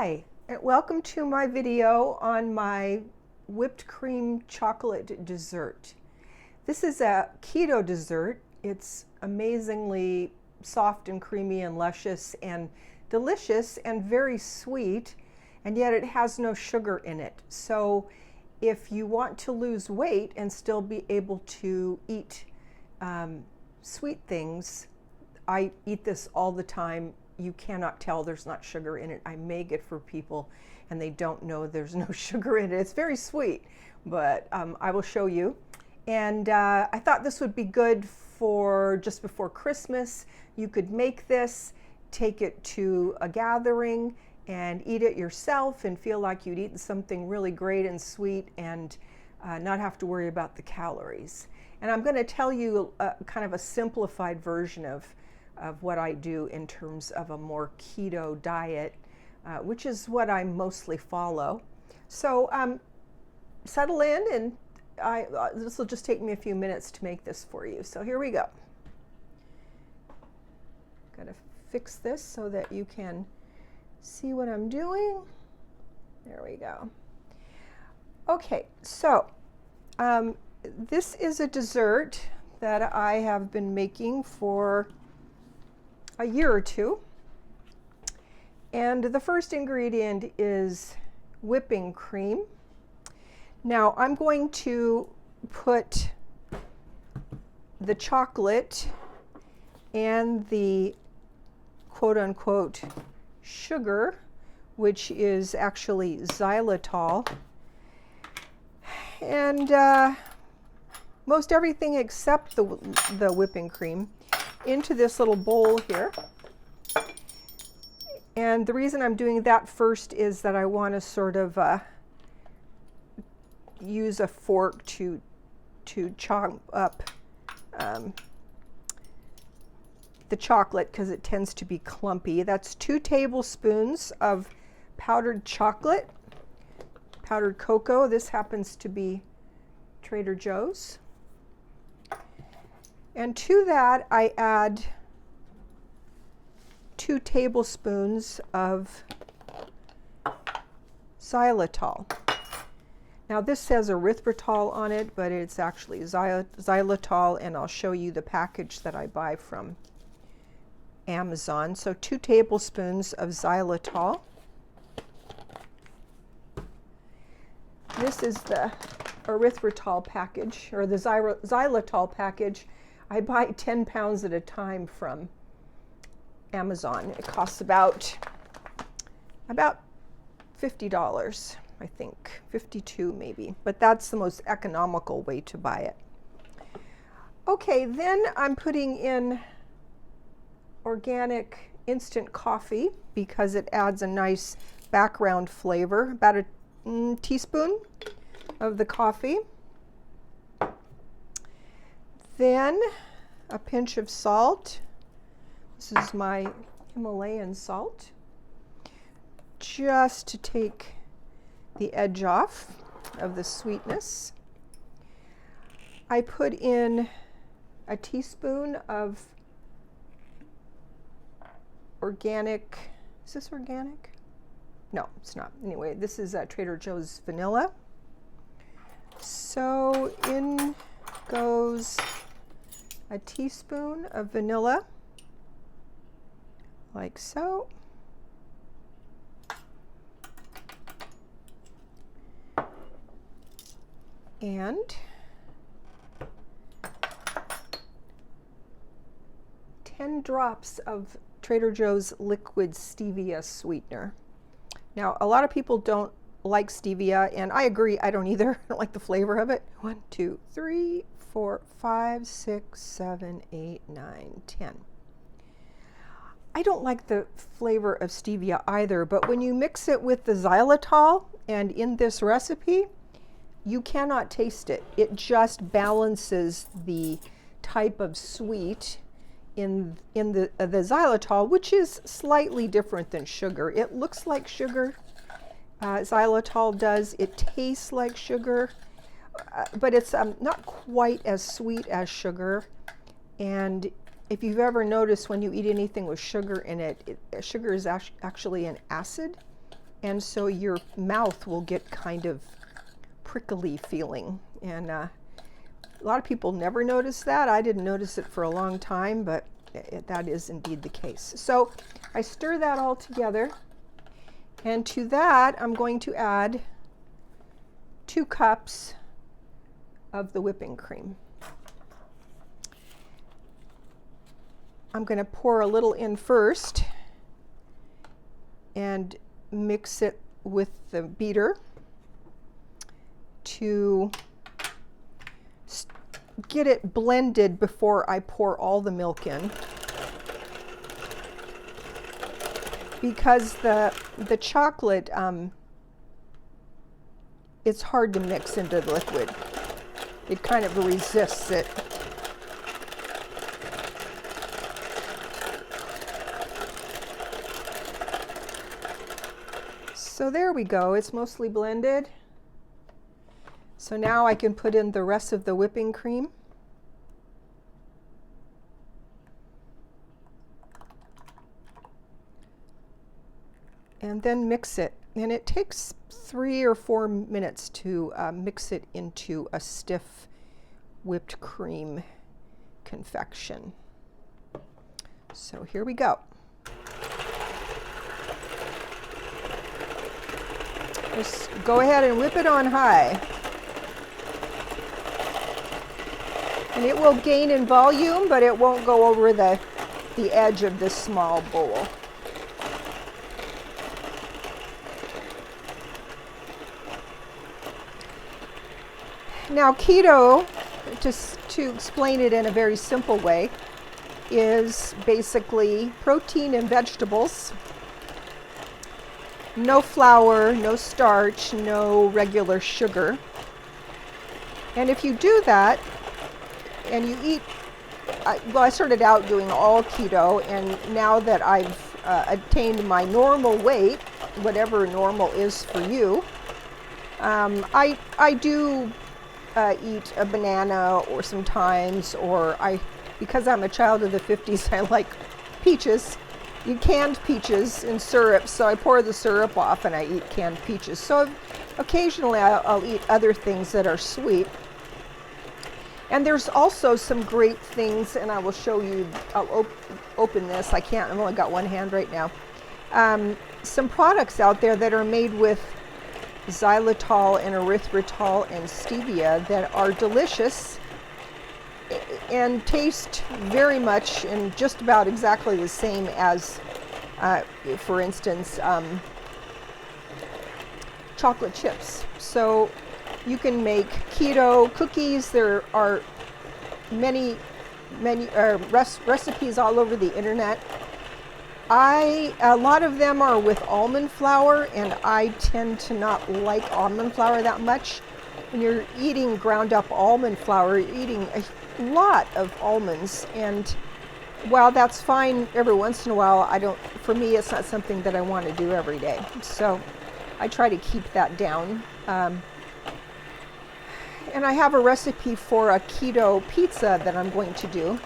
Hi, and welcome to my video on my whipped cream chocolate dessert. This is a keto dessert. It's amazingly soft and creamy and luscious and delicious and very sweet, and yet it has no sugar in it. So if you want to lose weight and still be able to eat sweet things, I eat this all the time. You cannot tell there's not sugar in it. I make it for people and they don't know there's no sugar in it. It's very sweet, but I will show you. And I thought this would be good for just before Christmas. You could make this, take it to a gathering and eat it yourself and feel like you'd eaten something really great and sweet and not have to worry about the calories. And I'm going to tell you kind of a simplified version of what I do in terms of a more keto diet, which is what I mostly follow. So settle in, and this will just take me a few minutes to make this for you. So here we go. Got to fix this so that you can see what I'm doing. There we go. Okay, so this is a dessert that I have been making for a year or two. And the first ingredient is whipping cream. Now I'm going to put the chocolate and the quote-unquote sugar, which is actually xylitol, and most everything except the whipping cream into this little bowl here. And the reason I'm doing that first is that I want to sort of use a fork to chop up the chocolate because it tends to be clumpy. That's 2 tablespoons of powdered chocolate, powdered cocoa. This happens to be Trader Joe's. And to that, I add 2 tablespoons of xylitol. Now this says erythritol on it, but it's actually xylitol, and I'll show you the package that I buy from Amazon. So 2 tablespoons of xylitol. This is the erythritol package, or the xylitol package. I buy 10 pounds at a time from Amazon. It costs about $50, I think, 52 maybe, but that's the most economical way to buy it. Okay, then I'm putting in organic instant coffee because it adds a nice background flavor, about a teaspoon of the coffee. Then a pinch of salt. This is my Himalayan salt, just to take the edge off of the sweetness. I put in a teaspoon of organic, is this organic? No, it's not. Anyway, this is Trader Joe's vanilla. So in goes a teaspoon of vanilla, like so. And ten drops of Trader Joe's liquid stevia sweetener. Now, a lot of people don't like stevia, and I agree, I don't either. I don't like the flavor of it. 1, 2, 3, 4, 5, 6, 7, 8, 9, 10. I don't like the flavor of stevia either, but when you mix it with the xylitol, and in this recipe, you cannot taste it. It just balances the type of sweet in the xylitol, which is slightly different than sugar. It looks like sugar, xylitol does. It tastes like sugar, but it's not quite as sweet as sugar. And if you've ever noticed when you eat anything with sugar in it, sugar is actually an acid. and so your mouth will get kind of prickly feeling. And a lot of people never notice that. I didn't notice it for a long time, but that is indeed the case. So I stir that all together, and to that I'm going to add 2 cups of the whipping cream. I'm going to pour a little in first and mix it with the beater to get it blended before I pour all the milk in, because the chocolate, it's hard to mix into the liquid. It kind of resists it. So there we go, it's mostly blended. So now I can put in the rest of the whipping cream. And then mix it. And it takes 3 or 4 minutes to mix it into a stiff whipped cream confection. So here we go. Just go ahead and whip it on high. And it will gain in volume, but it won't go over the edge of this small bowl. Now keto, just to explain it in a very simple way, is basically protein and vegetables. No flour, no starch, no regular sugar. And if you do that, and you eat, well, I started out doing all keto, and now that I've attained my normal weight, whatever normal is for you, I do eat a banana or sometimes, or because I'm a child of the 50s, I like peaches. Canned peaches in syrup, so I pour the syrup off and I eat canned peaches. So occasionally I'll eat other things that are sweet. And there's also some great things, and I will show you. I'll open this. I can't, I've only got one hand right now. Some products out there that are made with xylitol and erythritol and stevia that are delicious and taste very much and just about exactly the same as, for instance, chocolate chips. So you can make keto cookies. There are many recipes all over the internet. A lot of them are with almond flour, and I tend to not like almond flour that much. When you're eating ground up almond flour, you're eating a lot of almonds, and while that's fine every once in a while, for me it's not something that I want to do every day. So I try to keep that down. And I have a recipe for a keto pizza that I'm going to do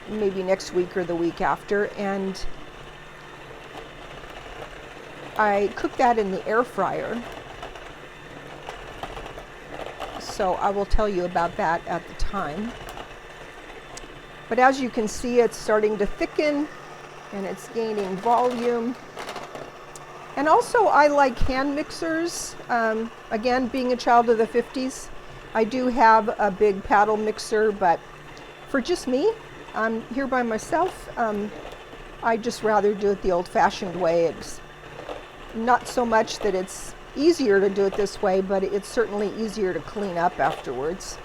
maybe next week or the week after, and I cook that in the air fryer. So I will tell you about that at the time. But as you can see, it's starting to thicken and it's gaining volume. And also I like hand mixers. Again, being a child of the 50s, I do have a big paddle mixer, but for just me, I'm here by myself. I just rather do it the old-fashioned way. It's not so much that it's easier to do it this way, but it's certainly easier to clean up afterwards.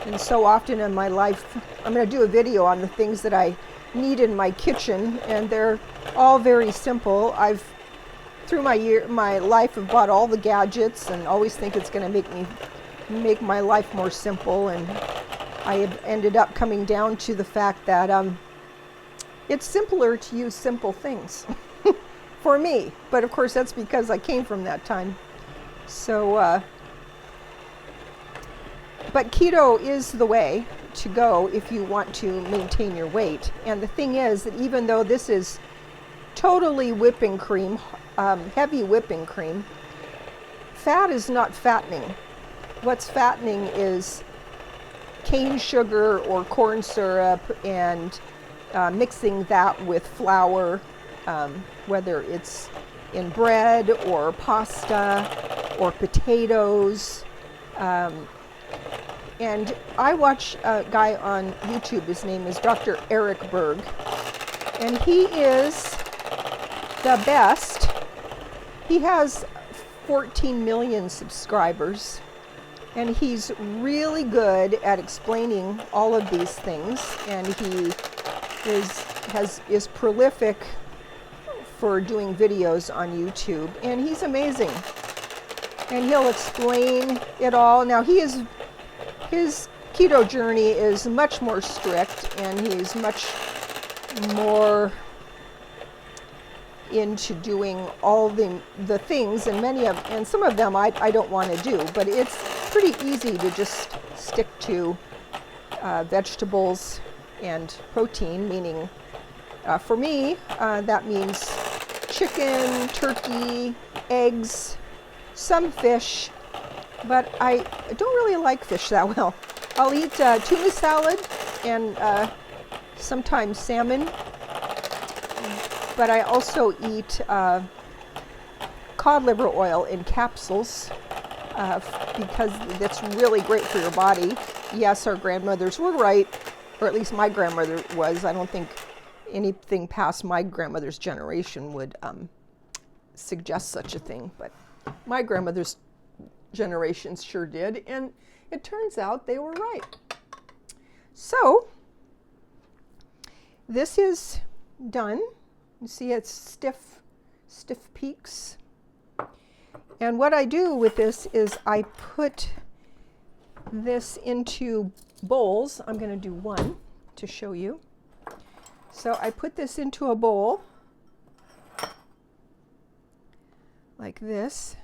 And so often in my life, I'm going to do a video on the things that I need in my kitchen, and they're all very simple. Through my life, have bought all the gadgets and always think it's going to make my life more simple, and I have ended up coming down to the fact that it's simpler to use simple things. For me, but of course that's because I came from that time. So, but keto is the way to go if you want to maintain your weight. And the thing is that even though this is totally whipping cream, heavy whipping cream. Fat is not fattening. What's fattening is cane sugar or corn syrup, and mixing that with flour, whether it's in bread or pasta or potatoes. And I watch a guy on YouTube, his name is Dr. Eric Berg, and he is the best. He has 14 million subscribers, and he's really good at explaining all of these things, and he is prolific for doing videos on YouTube, and he's amazing. And he'll explain it all. Now his keto journey is much more strict, and he's much more into doing all the things, and some of them I don't want to do, but it's pretty easy to just stick to vegetables and protein, meaning for me that means chicken, turkey, eggs, some fish, but I don't really like fish that well. I'll eat tuna salad and sometimes salmon, but I also eat cod liver oil in capsules because that's really great for your body. Yes, our grandmothers were right, or at least my grandmother was. I don't think anything past my grandmother's generation would suggest such a thing, but my grandmother's generations sure did, and it turns out they were right. So this is done. You see it's stiff peaks. And what I do with this is I put this into bowls. I'm going to do one to show you. So I put this into a bowl like this.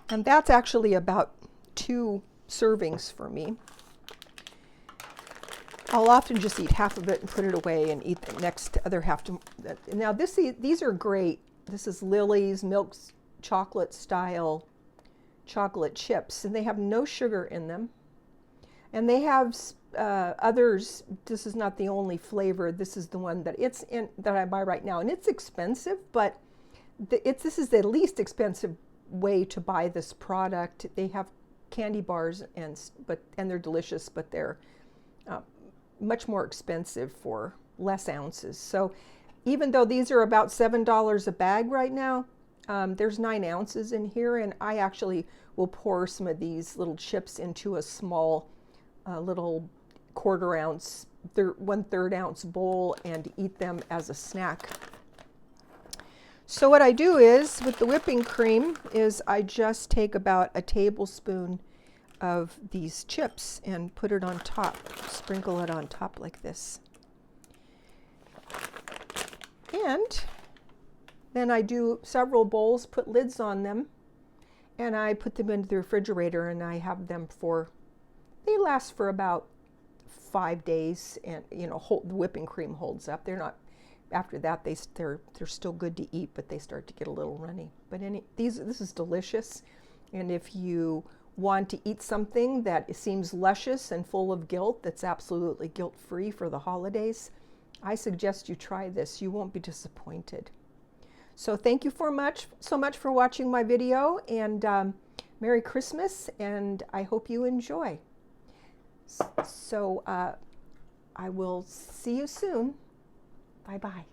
And that's actually about 2 servings for me. I'll often just eat half of it and put it away and eat the next other half. Now these are great. This is Lily's milk chocolate style chocolate chips, and they have no sugar in them. And they have others. This is not the only flavor. This is the one that I buy right now, and it's expensive, but this is the least expensive way to buy this product. They have candy bars and they're delicious, but they're much more expensive for less ounces. So even though these are about $7 a bag right now, there's 9 ounces in here, and I actually will pour some of these little chips into a small little 1/4 ounce, 1/3 ounce bowl and eat them as a snack. So what I do is, with the whipping cream, is I just take about a tablespoon of these chips and put it on top, sprinkle it on top like this. And then I do several bowls, put lids on them, and I put them into the refrigerator, and I have them they last for about 5 days, and the whipping cream holds up. They're not, after that they're still good to eat, but they start to get a little runny. But this is delicious, and if you want to eat something that seems luscious and full of guilt, that's absolutely guilt-free for the holidays, I suggest you try this. You won't be disappointed. So thank you so much for watching my video, and Merry Christmas, and I hope you enjoy. So I will see you soon. Bye-bye.